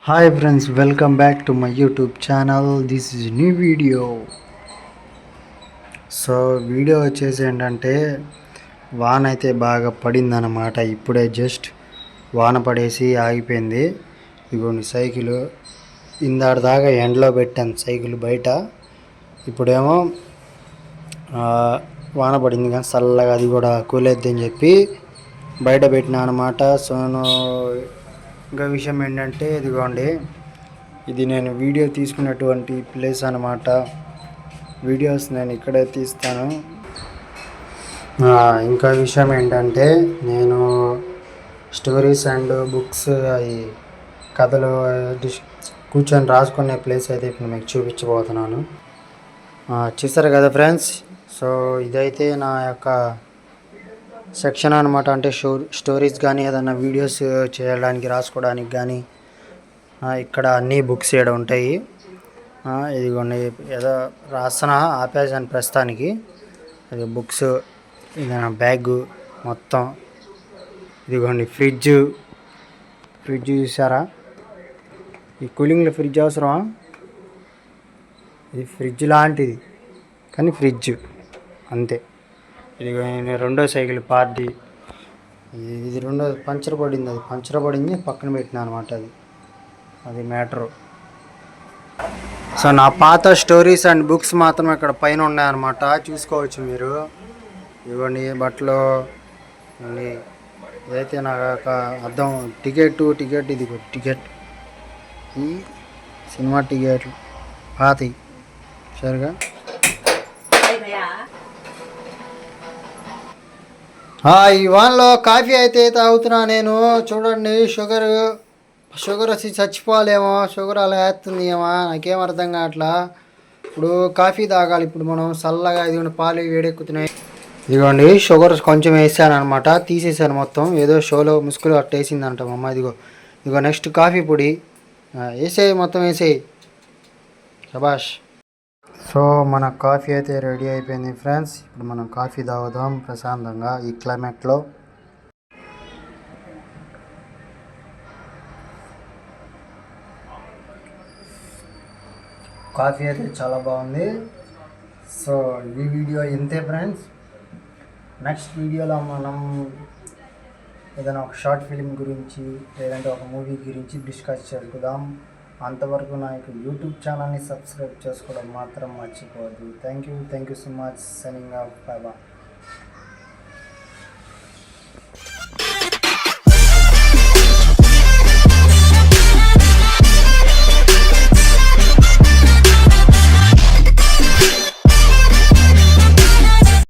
Hi friends, welcome back to my YouTube channel. This is new video. So video వచ్చేసి ఏంటంటే వాన అయితే బాగా పడిందన్నమాట. ఇప్పుడే జస్ట్ వాన పడేసి ఆగిపోయింది. ఇదిగోండి సైకిల్ ఇందాటి దాకా ఎండలో పెట్టాను సైకిల్ బయట. ఇప్పుడేమో వాన పడింది కానీ చల్లగా అది కూడా కూలేద్ది అని చెప్పి బయట పెట్టినా అనమాట. సో ఇంకా విషయం ఏంటంటే ఇదిగోండి ఇది నేను వీడియో తీసుకున్నటువంటి ప్లేస్ అనమాట. వీడియోస్ నేను ఇక్కడే తీస్తాను. ఇంకా విషయం ఏంటంటే నేను స్టోరీస్ అండ్ బుక్స్ అవి కథలు కూర్చొని రాసుకునే ప్లేస్ అయితే ఇప్పుడు మీకు చూపించబోతున్నాను. చూసారు కదా ఫ్రెండ్స్. సో ఇదైతే నా యొక్క సెక్షన్ అనమాట. అంటే స్టోరీస్ కానీ ఏదైనా వీడియోస్ చేయడానికి రాసుకోవడానికి కానీ ఇక్కడ అన్నీ బుక్స్ ఇక్కడ ఉంటాయి. ఇదిగోండి ఏదో రాస్తున్నా ఆపేసాను ప్రస్తుతానికి. అది బుక్స్, ఇది బ్యాగ్ మొత్తం. ఇదిగోండి ఫ్రిడ్జ్ చూసారా? ఈ కూలింగ్లో ఫ్రిడ్జ్ అవసరమా? ఇది ఫ్రిడ్జ్ లాంటిది కానీ ఫ్రిడ్జ్ అంతే. ఇది రెండో సైకిల్ పార్టీ. ఇది రెండో పంచర్ పడింది పక్కన పెట్టినా అనమాట. అది మ్యాటరు. సో నా పాత స్టోరీస్ అండ్ బుక్స్ మాత్రం ఇక్కడ పైన ఉన్నాయన్నమాట, చూసుకోవచ్చు మీరు. ఇవ్వండి బట్టలు. ఇదైతే నాకు ఒక అర్థం టికెట్ ఇది టికెట్, ఈ సినిమా టికెట్లు పాతి సరిగా. ఈ వాన్లో కాఫీ అయితే తాగుతున్నా నేను. చూడండి షుగర్ వచ్చి చచ్చిపోవాలేమో, షుగర్ అలా వేస్తుంది ఏమో, నాకేం అర్థం కావట్లా. ఇప్పుడు కాఫీ తాగాలి. ఇప్పుడు మనం చల్లగా ఇదిగోండి పాలు వేడెక్కుతున్నాయి. ఇదిగోండి షుగర్ కొంచెం వేసాను అనమాట, తీసేసాను మొత్తం. ఏదో షోలో ముసుగులు అట్ట వేసిందంట మా అమ్మ. ఇదిగో నెక్స్ట్ కాఫీ పొడి వేసేయి, మొత్తం వేసేయి. శబాష్. సో మన కాఫీ అయితే రెడీ అయిపోయింది ఫ్రెండ్స్. ఇప్పుడు మనం కాఫీ తాగుదాం ప్రశాంతంగా ఈ క్లైమేట్లో. కాఫీ అయితే చాలా బాగుంది. సో ఈ వీడియో ఇంతే ఫ్రెండ్స్. నెక్స్ట్ వీడియోలో మనం ఏదైనా ఒక షార్ట్ ఫిలిం గురించి లేదంటే ఒక మూవీ గురించి డిస్కస్ చేసుకుందాం. అంతవరకు నా యొక్క యూట్యూబ్ ఛానల్ని సబ్స్క్రైబ్ చేసుకోవడం మాత్రం మర్చిపోవద్దు. Thank you so much. Signing off. By by.